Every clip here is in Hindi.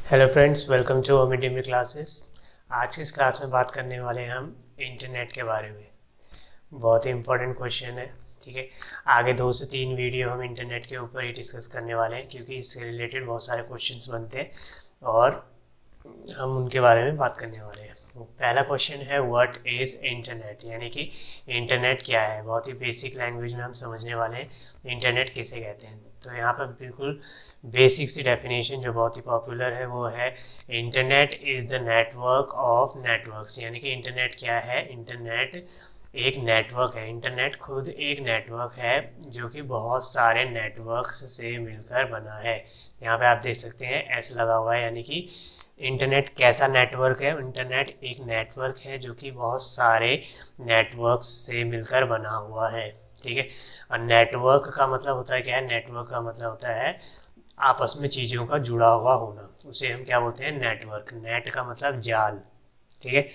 Hello friends, welcome to midday meal classes. आज की इस क्लास में बात करने वाले हैं हम इंटरनेट के बारे में। बहुत ही इम्पोर्टेंट क्वेश्चन है, ठीक है। आगे 2 से 3 वीडियो हम इंटरनेट के ऊपर ही डिस्कस करने वाले हैं, क्योंकि इससे रिलेटेड बहुत सारे क्वेश्चंस बनते हैं और हम उनके बारे में बात करने वाले हैं। तो पहला क्वेश्चन है व्हाट इज़ इंटरनेट, यानी कि इंटरनेट क्या है। बहुत ही बेसिक लैंग्वेज में हम समझने वाले हैं इंटरनेट किसे कहते हैं। तो यहाँ पर बिल्कुल बेसिक सी डेफिनेशन जो बहुत ही पॉपुलर है वो है internet is the network of networks. यानी कि इंटरनेट क्या है, इंटरनेट एक नेटवर्क है। इंटरनेट खुद एक नेटवर्क है जो कि बहुत सारे नेटवर्क्स से मिलकर बना है। यहाँ पे आप देख सकते हैं एस लगा हुआ है, यानी कि इंटरनेट कैसा नेटवर्क है। इंटरनेट एक नेटवर्क है जो कि बहुत सारे नेटवर्क्स से मिलकर बना हुआ है, ठीक है। और नेटवर्क का मतलब होता है क्या है, नेटवर्क का मतलब होता है आपस में चीज़ों का जुड़ा हुआ होना। उसे हम क्या बोलते हैं, नेटवर्क। नेट का मतलब जाल, ठीक है।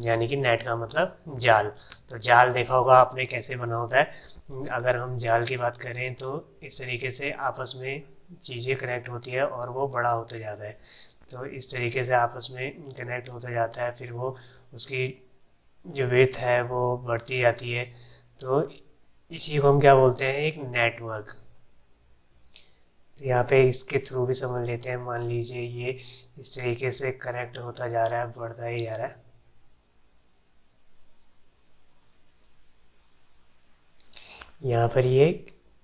यानी कि नेट का मतलब जाल। तो जाल देखा होगा आपने कैसे बना होता है। अगर हम जाल की बात करें तो इस तरीके से आपस में चीज़ें कनेक्ट होती है और वो बड़ा होता जाता है। तो इस तरीके से आपस में कनेक्ट होता जाता है, फिर वो उसकी जो विड्थ है वो बढ़ती जाती है। तो इसी को हम क्या बोलते हैं, एक नेटवर्क। तो यहाँ पे इसके थ्रू भी समझ लेते हैं। मान लीजिए ये इस तरीके से कनेक्ट होता जा रहा है, बढ़ता ही जा रहा है। यहाँ पर ये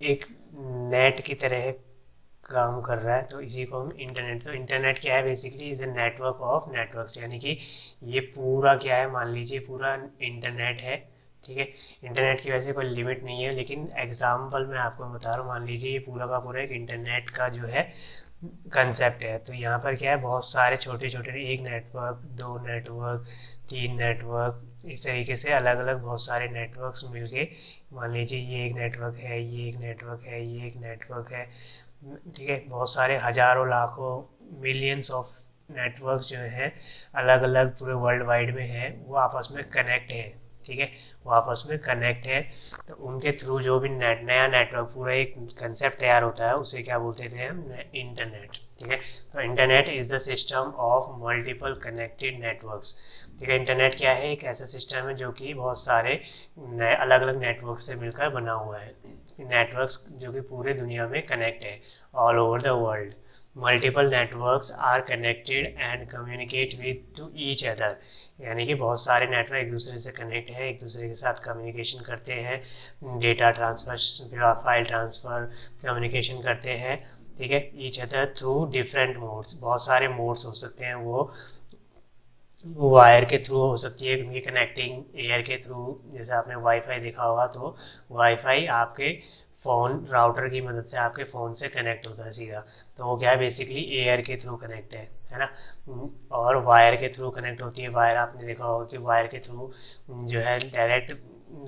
एक नेट की तरह काम कर रहा है, तो इसी को हम इंटरनेट। तो इंटरनेट क्या है, basically is a network of networks. यानी कि ये पूरा क्या है, मान लीजिए पूरा इंटरनेट है, ठीक है। इंटरनेट की वैसे कोई लिमिट नहीं है, लेकिन एग्जाम्पल मैं आपको बता रहा हूँ। मान लीजिए ये पूरा का पूरा एक इंटरनेट का जो है कंसेप्ट है। तो यहाँ पर क्या है, बहुत सारे छोटे छोटे, एक नेटवर्क, 2 नेटवर्क, 3 नेटवर्क, इस तरीके से अलग अलग बहुत सारे नेटवर्क्स मिलके, मान लीजिए ये एक नेटवर्क है, ये एक नेटवर्क है, ये एक नेटवर्क है, ठीक है। बहुत सारे हजारों लाखों मिलियंस ऑफ नेटवर्क्स जो हैं अलग अलग पूरे वर्ल्ड वाइड में हैं, वो आपस में कनेक्ट है, ठीक है। वो आपस में कनेक्ट है। तो उनके थ्रू जो भी नया नेटवर्क, पूरा एक कंसेप्ट तैयार होता है, उसे क्या बोलते थे हम, इंटरनेट, ठीक है। तो internet is the system of multiple connected networks, ठीक है। इंटरनेट क्या है, एक ऐसा सिस्टम है जो कि बहुत सारे अलग अलग नेटवर्क से मिलकर बना हुआ है। नेटवर्क्स जो कि पूरे दुनिया में कनेक्ट है, all over the world. Multiple networks are connected and communicate with to each other. यानी कि बहुत सारे नेटवर्क एक दूसरे से कनेक्ट हैं, एक दूसरे के साथ कम्युनिकेशन करते हैं, data transfer, file transfer, communication करते हैं, ठीक है। Each other through different modes. बहुत सारे मोड्स हो सकते हैं, वो वायर के थ्रू हो सकती है उनकी कनेक्टिंग, एयर के थ्रू, जैसे आपने वाईफाई देखा होगा। तो वाईफाई आपके फ़ोन राउटर की मदद से आपके फ़ोन से कनेक्ट होता है सीधा। तो वो क्या है, बेसिकली एयर के थ्रू कनेक्ट है ना। और वायर के थ्रू कनेक्ट होती है। वायर आपने देखा होगा कि वायर के थ्रू जो है डायरेक्ट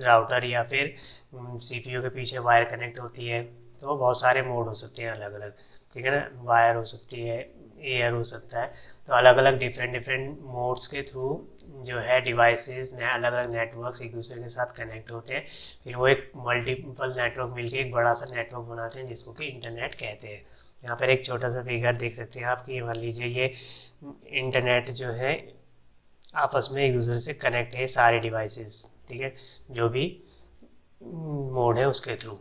राउटर या फिर सीपीयू के पीछे वायर कनेक्ट होती है। तो बहुत सारे मोड हो सकते हैं अलग अलग, ठीक है ना। वायर हो सकती है, एयर हो सकता है। तो अलग अलग डिफरेंट डिफरेंट मोड्स के थ्रू जो है डिवाइसेस अलग अलग नेटवर्क्स एक दूसरे के साथ कनेक्ट होते हैं। फिर वो एक मल्टीपल नेटवर्क मिलके एक बड़ा सा नेटवर्क बनाते हैं, जिसको कि इंटरनेट कहते हैं। यहाँ पर एक छोटा सा फिगर देख सकते हैं आप कि मान लीजिए ये इंटरनेट जो है आपस में एक दूसरे से कनेक्ट है, सारे डिवाइसेस, ठीक है, जो भी मोड है उसके थ्रू।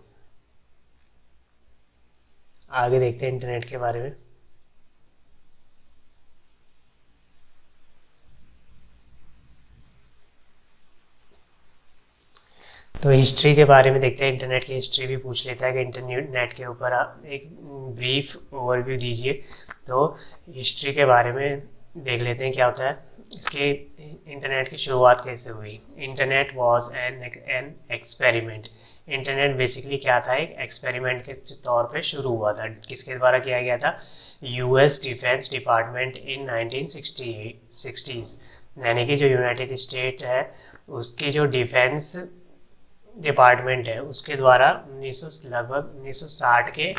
आगे देखते हैं इंटरनेट के बारे में। तो हिस्ट्री के बारे में देखते हैं। इंटरनेट की हिस्ट्री भी पूछ लेता है कि इंटरनेट के ऊपर आप एक ब्रीफ ओवरव्यू दीजिए। तो हिस्ट्री के बारे में देख लेते हैं क्या होता है। इसके इंटरनेट की शुरुआत कैसे हुई। Internet was an experiment. Internet basically क्या था, एक एक्सपेरिमेंट के तौर पे शुरू हुआ था। किसके द्वारा किया गया था, US defence department in 1960s। यानी कि जो यूनाइटेड स्टेट है उसकी जो डिफेंस डिपार्टमेंट है उसके द्वारा लगभग 1960 के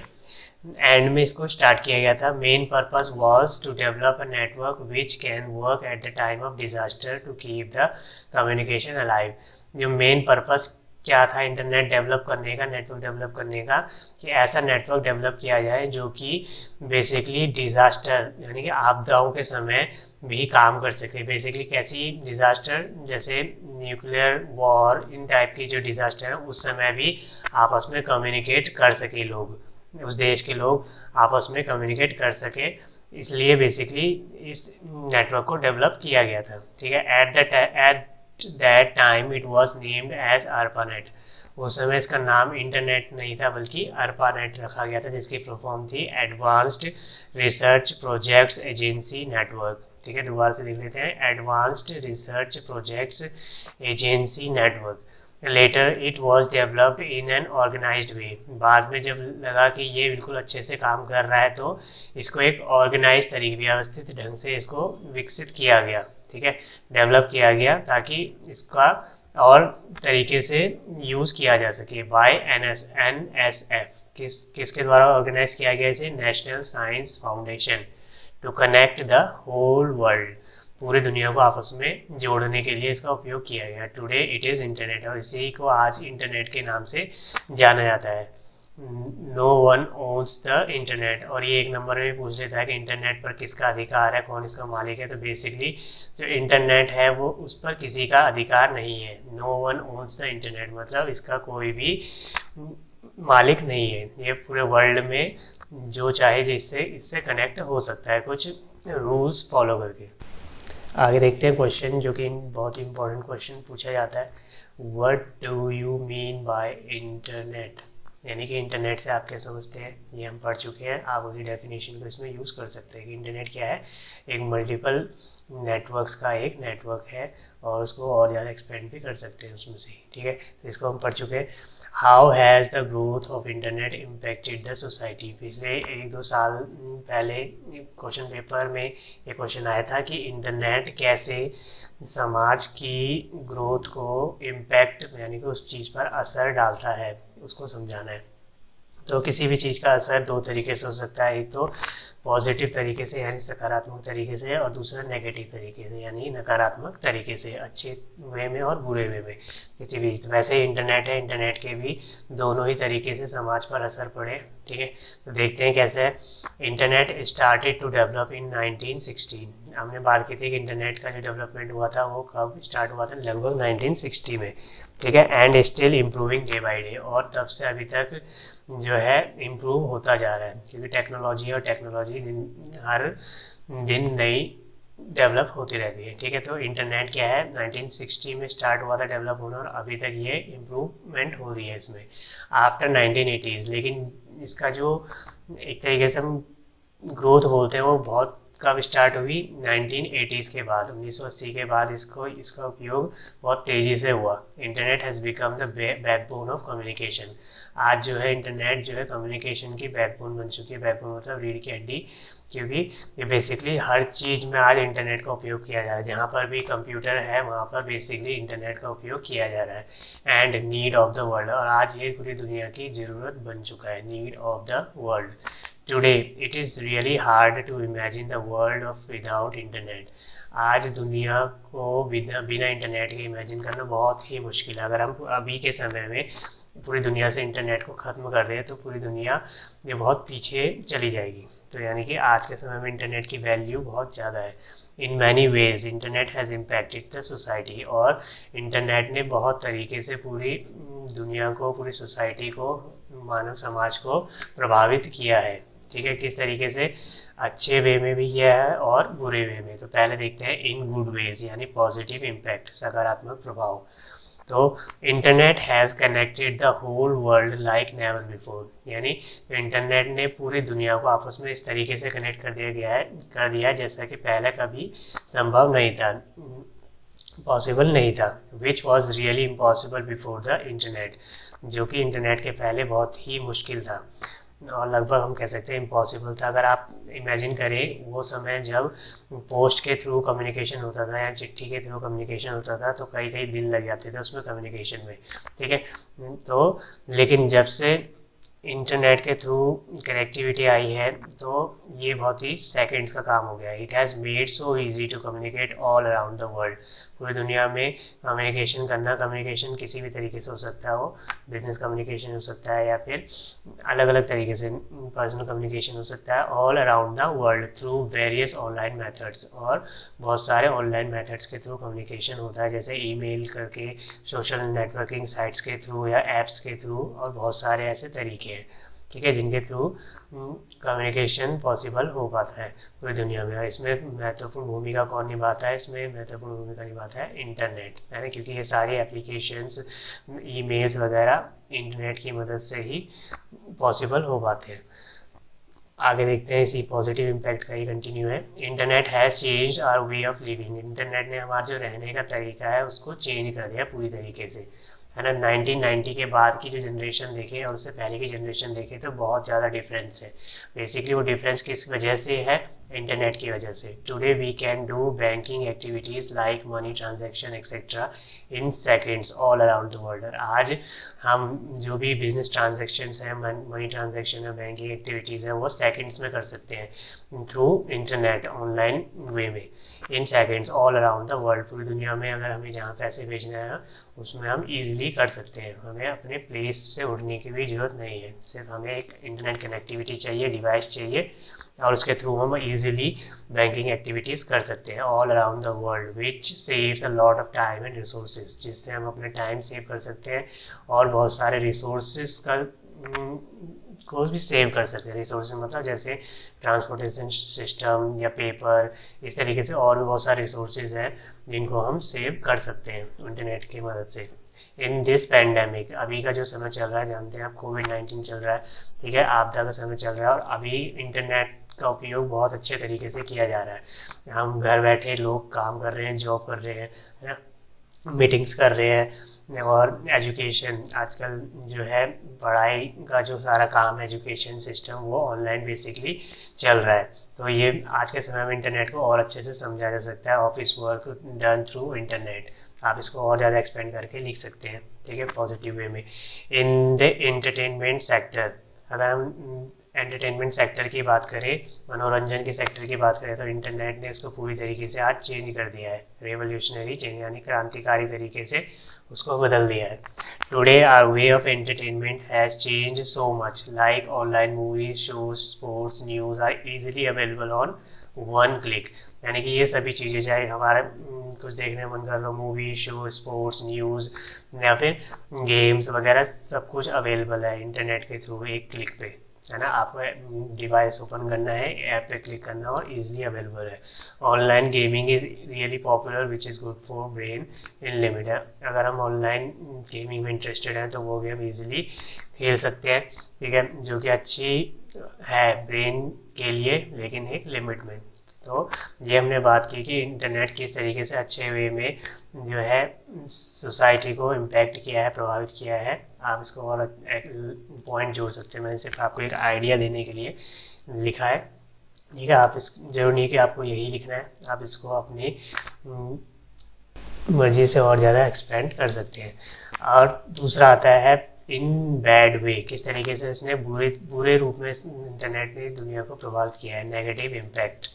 एंड में इसको स्टार्ट किया गया था। Main purpose was to develop a network which can work at the time of disaster to keep the communication alive. जो मेन पर्पस क्या था इंटरनेट डेवलप करने का, नेटवर्क डेवलप करने का, कि ऐसा नेटवर्क डेवलप किया जाए जो कि बेसिकली डिज़ास्टर यानी कि आपदाओं के समय भी काम कर सके। बेसिकली कैसी डिज़ास्टर, जैसे न्यूक्लियर वॉर, इन टाइप की जो डिज़ास्टर है उस समय भी आपस में कम्युनिकेट कर सके लोग, उस देश के लोग आपस में कम्युनिकेट कर सके, इसलिए बेसिकली इस नेटवर्क को डेवलप किया गया था। ठीक है, at that time it was named as ARPANET। उस समय इसका नाम इंटरनेट नहीं था बल्कि ARPANET रखा गया था, जिसकी फुल फॉर्म थी advanced research projects agency network. ठीक है, दोबारा से देख लेते हैं, advanced research projects agency network. Later it was developed in an organized way. बाद में जब लगा कि ये बिल्कुल अच्छे से काम कर रहा है तो इसको एक ऑर्गेनाइज तरीके, व्यवस्थित ढंग से इसको विकसित किया गया। ठीक है, डेवलप किया गया ताकि इसका और तरीके से यूज़ किया जा सके। बाय NSF, किसके द्वारा ऑर्गेनाइज किया गया इसे, National Science Foundation, to connect the whole world, पूरी दुनिया को आपस में जोड़ने के लिए इसका उपयोग किया गया। टुडे इट इज़ इंटरनेट, और इसी को आज इंटरनेट के नाम से जाना जाता है। No one owns the internet, और ये एक नंबर में पूछ लेता है कि इंटरनेट पर किसका अधिकार है, कौन इसका मालिक है। तो बेसिकली जो इंटरनेट है वो उस पर किसी का अधिकार नहीं है। No one owns the internet मतलब इसका कोई भी मालिक नहीं है, ये पूरे वर्ल्ड में जो चाहे जिससे इससे कनेक्ट हो सकता है कुछ रूल्स फॉलो करके। आगे देखते हैं क्वेश्चन, जो कि बहुत ही इंपॉर्टेंट क्वेश्चन पूछा जाता है। What do you mean by internet, यानी कि इंटरनेट से आप क्या समझते हैं, ये हम पढ़ चुके हैं। आप उसी डेफिनेशन को इसमें यूज़ कर सकते हैं कि इंटरनेट क्या है, एक मल्टीपल नेटवर्क्स का एक नेटवर्क है, और उसको और ज़्यादा एक्सपेंड भी कर सकते हैं उसमें से। ठीक है, तो इसको हम पढ़ चुके हैं। How has the growth of internet impacted the society. पिछले 1-2 साल पहले क्वेश्चन पेपर में ये क्वेश्चन आया था कि इंटरनेट कैसे समाज की ग्रोथ को इम्पैक्ट यानी कि उस चीज़ पर असर डालता है, उसको समझाना है। तो किसी भी चीज़ का असर 2 तरीके से हो सकता है, एक तो पॉजिटिव तरीके से यानी सकारात्मक तरीके से, और दूसरा नेगेटिव तरीके से यानी नकारात्मक तरीके से, अच्छे वे में और बुरे वे में किसी भी। तो वैसे ही इंटरनेट है, इंटरनेट के भी दोनों ही तरीके से समाज पर असर पड़े। ठीक है, तो देखते हैं कैसे है। Internet started to develop in 1916। हमने बात की थी कि इंटरनेट का जो डेवलपमेंट हुआ था वो कब स्टार्ट हुआ था, लगभग 1960 में। ठीक है, and still improving day by day, और तब से अभी तक जो है इम्प्रूव होता जा रहा है, क्योंकि टेक्नोलॉजी हर दिन नई डेवलप होती रहती है। ठीक है, तो इंटरनेट क्या है, 1960 में स्टार्ट हुआ था डेवलप होना, और अभी तक ये इम्प्रूवमेंट हो रही है इसमें आफ्टर 1980s। लेकिन इसका जो एक तरीके से हम ग्रोथ बोलते हैं वो बहुत कब स्टार्ट हुई, 1980s के बाद, 1980 के बाद इसका उपयोग बहुत तेज़ी से हुआ। Internet has become the backbone of communication. आज जो है इंटरनेट जो है कम्युनिकेशन की बैकबोन बन चुकी है। बैकबोन मतलब रीढ़ की हड्डी, क्योंकि ये बेसिकली हर चीज़ में आज इंटरनेट का उपयोग किया जा रहा है। जहाँ पर भी कंप्यूटर है वहाँ पर बेसिकली इंटरनेट का उपयोग किया जा रहा है। And need of the world, और आज ये पूरी दुनिया की ज़रूरत बन चुका है, need of the world. Today it is really hard to imagine the world of without internet. आज दुनिया को बिना इंटरनेट के इमेजिन करना बहुत ही मुश्किल है। अगर हम अभी के समय में पूरी दुनिया से इंटरनेट को ख़त्म कर दें तो पूरी दुनिया ये बहुत पीछे चली जाएगी। तो यानी कि आज के समय में इंटरनेट की वैल्यू बहुत ज़्यादा है। In many ways internet has impacted the society, और इंटरनेट ने बहुत तरीके से पूरी दुनिया को, पूरी सोसाइटी को, मानव समाज को प्रभावित किया है। ठीक है, किस तरीके से, अच्छे वे में भी किया है और बुरे वे में। तो पहले देखते हैं इन गुड वेज यानी पॉजिटिव इम्पैक्ट, सकारात्मक प्रभाव। तो internet has connected the whole world like never before, यानी इंटरनेट ने पूरी दुनिया को आपस में इस तरीके से कनेक्ट कर दिया जैसा कि पहले कभी संभव नहीं था, पॉसिबल नहीं था। Which was really impossible before the internet, जो कि इंटरनेट के पहले बहुत ही मुश्किल था, और लगभग हम कह सकते हैं इम्पॉसिबल था। अगर आप इमेजिन करें वो समय जब पोस्ट के थ्रू कम्युनिकेशन होता था या चिट्ठी के थ्रू कम्युनिकेशन होता था, तो कई दिन लग जाते थे उसमें कम्युनिकेशन में। ठीक है, तो लेकिन जब से इंटरनेट के थ्रू कनेक्टिविटी आई है तो ये बहुत ही सेकंड्स का काम हो गया है। It has made so easy to communicate all around the world. पूरी दुनिया में कम्युनिकेशन करना, कम्युनिकेशन किसी भी तरीके से हो सकता है, वो बिजनेस कम्युनिकेशन हो सकता है या फिर अलग अलग तरीके से पर्सनल कम्युनिकेशन हो सकता है, all around the world through various online methods. और बहुत सारे ऑनलाइन मेथड्स के थ्रू कम्युनिकेशन होता है, जैसे ईमेल करके, सोशल नेटवर्किंग साइट्स के थ्रू या एप्स के थ्रू, और बहुत सारे ऐसे तरीके हैं, ठीक है, जिनके थ्रू कम्युनिकेशन पॉसिबल हो पाता है पूरी दुनिया में। और इसमें महत्वपूर्ण भूमिका कौन निभाता है? इसमें महत्वपूर्ण भूमिका निभाता है इंटरनेट, है ना, क्योंकि ये सारी एप्लीकेशंस, ईमेल्स वगैरह इंटरनेट की मदद से ही पॉसिबल हो पाते हैं। आगे देखते हैं, इसी पॉजिटिव इम्पैक्ट का ही कंटिन्यू है। Internet has change our way of living. Internet ने हमारा जो रहने का तरीका है उसको चेंज कर दिया पूरी तरीके से, है ना। 1990 के बाद की जो जनरेशन देखे और उससे पहले की जनरेशन देखे तो बहुत ज़्यादा डिफरेंस है। बेसिकली वो डिफरेंस किस वजह से है? इंटरनेट की वजह से। Today we can do banking activities like money transaction etcetera in seconds all around the world. आज हम जो भी बिजनेस ट्रांजैक्शंस हैं, मनी ट्रांजैक्शन है, बैंकिंग एक्टिविटीज़ हैं, वो सेकेंड्स में कर सकते हैं थ्रू इंटरनेट, ऑनलाइन वे में, इन seconds all around the world. पूरी दुनिया में अगर हमें जहाँ पैसे भेजना है उसमें हम ईजिली कर सकते हैं। हमें अपने प्लेस से उठने की भी ज़रूरत नहीं है, सिर्फ हमें एक इंटरनेट कनेक्टिविटी चाहिए, डिवाइस चाहिए, और उसके थ्रू हम इजीली बैंकिंग एक्टिविटीज़ कर सकते हैं all around the world, which saves a lot of time and resources. जिससे हम अपने टाइम सेव कर सकते हैं और बहुत सारे रिसोर्सेज को भी सेव कर सकते हैं। रिसोर्सेज मतलब जैसे ट्रांसपोर्टेशन सिस्टम या पेपर, इस तरीके से और भी बहुत सारे रिसोर्सेज हैं जिनको हम सेव कर सकते हैं इंटरनेट की मदद से। इन दिस पैंडेमिक, अभी का जो समय चल रहा है, जानते हैं आप, कोविड-19 चल रहा है, ठीक है, आपदा का समय चल रहा है, और अभी इंटरनेट का उपयोग बहुत अच्छे तरीके से किया जा रहा है। हम घर बैठे लोग काम कर रहे हैं, जॉब कर रहे हैं, है ना, मीटिंग्स कर रहे हैं, और एजुकेशन आजकल जो है, पढ़ाई का जो सारा काम, एजुकेशन सिस्टम, वो ऑनलाइन बेसिकली चल रहा है। तो ये आज के समय में इंटरनेट को और अच्छे से समझा जा सकता है। Office work done through internet, आप इसको और ज़्यादा एक्सपेंड करके लिख सकते हैं, ठीक है, पॉजिटिव वे में। इन द एंटरटेनमेंट सेक्टर, अगर हम एंटरटेनमेंट सेक्टर की बात करें, मनोरंजन के सेक्टर की बात करें, तो इंटरनेट ने उसको पूरी तरीके से आज चेंज कर दिया है। रेवोल्यूशनरी चेंज, यानी क्रांतिकारी तरीके से उसको बदल दिया है। Today our way of entertainment has change so much, like online movies, shows, sports, news are easily available on one click. यानी कि ये सभी चीज़ें, चाहे हमारा कुछ देखने मन कर रहा हो, मूवी, शो, स्पोर्ट्स, न्यूज़ या फिर गेम्स वगैरह, सब कुछ अवेलेबल है इंटरनेट के थ्रू, एक क्लिक पे, है ना। आपको डिवाइस ओपन करना है, ऐप पे क्लिक करना और इजीली अवेलेबल है। Online gaming is really popular which is good for brain in limit. अगर हम ऑनलाइन गेमिंग में इंटरेस्टेड हैं तो वो भी हम इजीली खेल सकते हैं, ठीक है, जो कि अच्छी है ब्रेन के लिए, लेकिन एक लिमिट में। तो ये हमने बात की कि इंटरनेट किस तरीके से अच्छे वे में जो है सोसाइटी को इम्पैक्ट किया है, प्रभावित किया है। आप इसको और पॉइंट जोड़ सकते हैं, मैंने सिर्फ आपको एक आइडिया देने के लिए लिखा है, ठीक है। आप इस जरूरी नहीं कि आपको यही लिखना है, आप इसको अपनी मर्जी से और ज़्यादा एक्सपेंड कर सकते हैं। और दूसरा आता है इन बैड वे, किस तरीके से इसने बुरे रूप में इंटरनेट ने दुनिया को प्रभावित किया है, negative impact.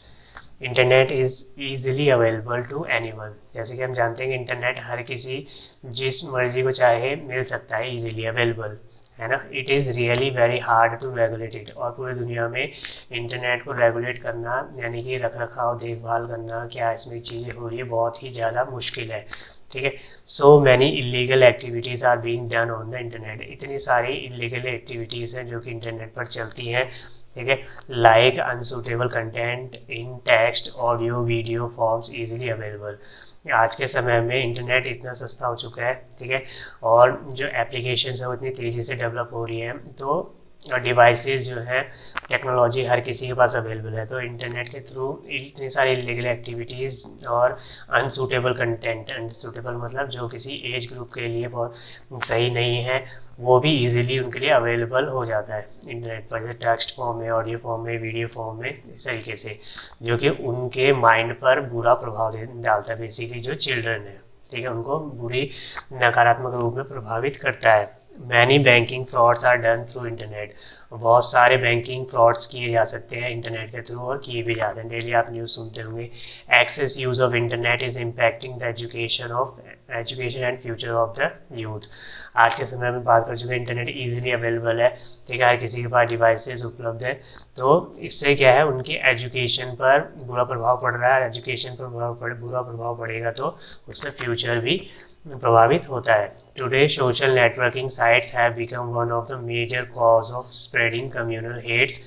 Internet is easily available to anyone. जैसे कि हम जानते हैं कि इंटरनेट हर किसी, जिस मर्जी को चाहे मिल सकता है, ईजिली अवेलेबल, है ना। It is really very hard to regulate it. और पूरी दुनिया में इंटरनेट को रेगुलेट करना, यानी कि रख रखाव, देखभाल करना, क्या इसमें चीज़ें हो रही है, बहुत ही ज़्यादा मुश्किल है, ठीक है। So many illegal activities are being done on the internet. इतनी सारी इलीगल एक्टिविटीज़ हैं जो कि इंटरनेट पर चलती हैं, ठीक है, like unsuitable content in text, audio, video forms easily available. आज के समय में इंटरनेट इतना सस्ता हो चुका है, ठीक है, और जो एप्लीकेशंस हैं वो इतनी तेज़ी से डेवलप हो रही हैं, तो डिवाइसेस जो हैं, टेक्नोलॉजी हर किसी के पास अवेलेबल है। तो इंटरनेट के थ्रू इतनी सारी इलीगल एक्टिविटीज़ और अनसूटेबल कंटेंट, अनसूटेबल मतलब जो किसी एज ग्रुप के लिए बहुत सही नहीं है, वो भी इजीली उनके लिए अवेलेबल हो जाता है इंटरनेट पर, जैसे टेक्स्ट फॉर्म में, ऑडियो फॉर्म में, वीडियो फॉर्म में, इस तरीके से, जो कि उनके माइंड पर बुरा प्रभाव डालता है। बेसिकली जो चिल्ड्रन है, ठीक है, उनको बुरी नकारात्मक रूप में प्रभावित करता है। Many banking frauds are done through internet. बहुत सारे बैंकिंग फ्रॉड्स किए जा सकते हैं इंटरनेट के थ्रू और किए भी जाते हैं। डेली आप न्यूज़ सुनते होंगे। Excess use of internet is impacting the education and future of the youth. आज के समय में बात कर चुके हैं, इंटरनेट ईजिली अवेलेबल है, ठीक है, हर किसी के पास डिवाइसेस उपलब्ध है। तो इससे क्या है, उनकी एजुकेशन पर बुरा प्रभाव पड़ रहा है। एजुकेशन पर बुरा प्रभाव पड़ेगा तो उससे फ्यूचर भी प्रभावित होता है। Today social networking sites have become one of the major cause of spreading communal hates.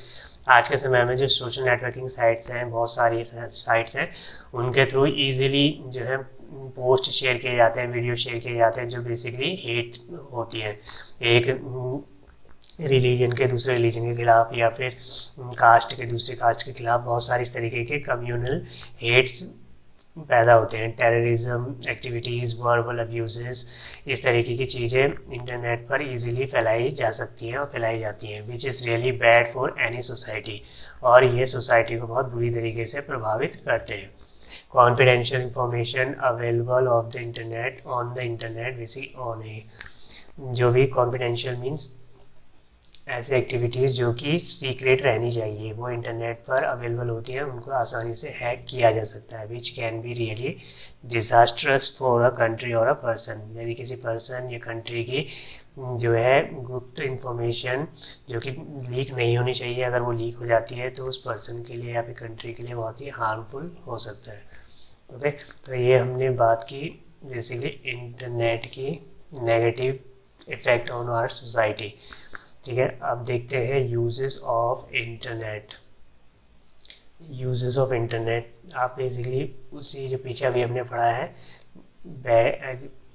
आज के समय में जो सोशल नेटवर्किंग साइट्स हैं, बहुत सारी साइट्स हैं, उनके थ्रू इजीली जो है पोस्ट शेयर किए जाते हैं, वीडियो शेयर किए जाते हैं जो बेसिकली हेट होती है, एक रिलीजन के दूसरे रिलीजन के खिलाफ या फिर कास्ट के दूसरे कास्ट के खिलाफ। बहुत सारी इस तरीके के कम्युनल हेट्स पैदा होते हैं। टेररिज्म एक्टिविटीज़, वर्बल अब्यूजेस, इस तरीके की चीज़ें इंटरनेट पर इजीली फैलाई जा सकती हैं और फैलाई जाती हैं, which is really bad for any society. और ये सोसाइटी को बहुत बुरी तरीके से प्रभावित करते हैं। Confidential information available of the internet on the internet basic on a, जो भी कॉन्फिडेंशियल मीन्स ऐसे एक्टिविटीज़ जो कि सीक्रेट रहनी चाहिए, वो इंटरनेट पर अवेलेबल होती हैं, उनको आसानी से हैक किया जा सकता है, which can be really disastrous for a country और अ पर्सन। यदि किसी पर्सन या कंट्री की जो है गुप्त इंफॉर्मेशन जो कि लीक नहीं होनी चाहिए, अगर वो लीक हो जाती है तो उस पर्सन के लिए या फिर कंट्री के लिए बहुत ही हार्मफुल हो सकता है। ओके, तो ये हमने बात की बेसिकली इंटरनेट की negative effect on our society, ठीक है। अब देखते हैं uses of internet. Uses of internet आप बेसिकली उसी जो पीछे अभी हमने पढ़ा है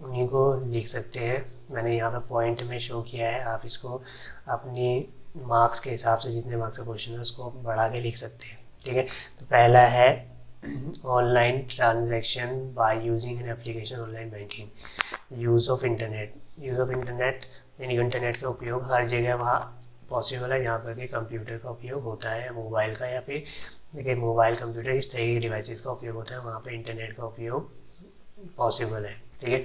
उन्हीं को लिख सकते हैं। मैंने यहाँ पे पॉइंट में शो किया है, आप इसको अपनी मार्क्स के हिसाब से, जितने मार्क्स का क्वेश्चन है उसको बढ़ा के लिख सकते हैं, ठीक है। तो पहला है online transaction by using an application online banking. Use of internet, use of internet यानी इंटरनेट का उपयोग हर जगह वहाँ पॉसिबल है जहाँ पर कि कंप्यूटर का उपयोग होता है, मोबाइल का, या फिर देखिए मोबाइल कंप्यूटर इस तरह के डिवाइसेस का उपयोग होता है, वहाँ पे इंटरनेट का उपयोग पॉसिबल है, ठीक है।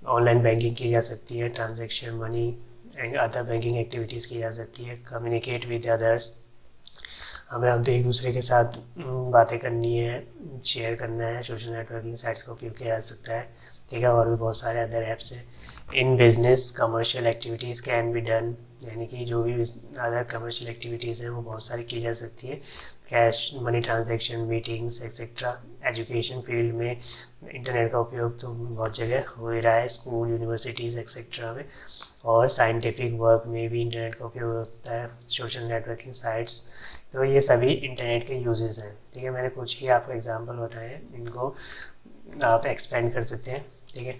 ऑनलाइन बैंकिंग की जा सकती है, transaction, money and other banking activities की जा सकती है, कम्युनिकेट विद अदर्स, हमें अब एक दूसरे के साथ बातें करनी है, शेयर करना है, सोशल नेटवर्किंग साइट्स का उपयोग किया जा सकता है, ठीक है। और भी बहुत सारे अदर ऐप्स हैं। In business commercial activities can be done, यानी कि जो भी अदर कमर्शियल एक्टिविटीज़ हैं वो बहुत सारी की जा सकती है। Cash money transaction, meetings etcetera. Education field में इंटरनेट का उपयोग तो बहुत जगह हो ही रहा है, स्कूल, यूनिवर्सिटीज़ एक्सेट्रा में। और साइंटिफिक वर्क में भी इंटरनेट का उपयोग होता है। सोशल नेटवर्किंग साइट्स, तो ये सभी इंटरनेट के यूजेस हैं, ठीक है। मैंने कुछ ही आपको एग्जांपल बताए हैं, इनको आप एक्सपेंड कर सकते हैं, ठीक है।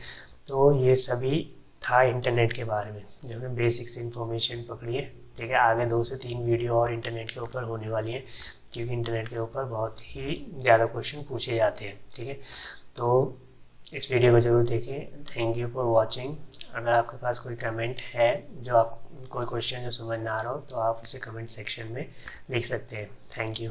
तो ये सभी था इंटरनेट के बारे में, जो हमने बेसिक्स इन्फॉर्मेशन पकड़ी है, ठीक है। आगे 2 से 3 वीडियो और इंटरनेट के ऊपर होने वाली है, क्योंकि इंटरनेट के ऊपर बहुत ही ज़्यादा क्वेश्चन पूछे जाते हैं, ठीक है। तो इस वीडियो को ज़रूर देखें। Thank you for watching. अगर आपके पास कोई कमेंट है, जो आप कोई क्वेश्चन जो समझ ना आ रहा हो, तो आप उसे कमेंट सेक्शन में लिख सकते हैं। Thank you.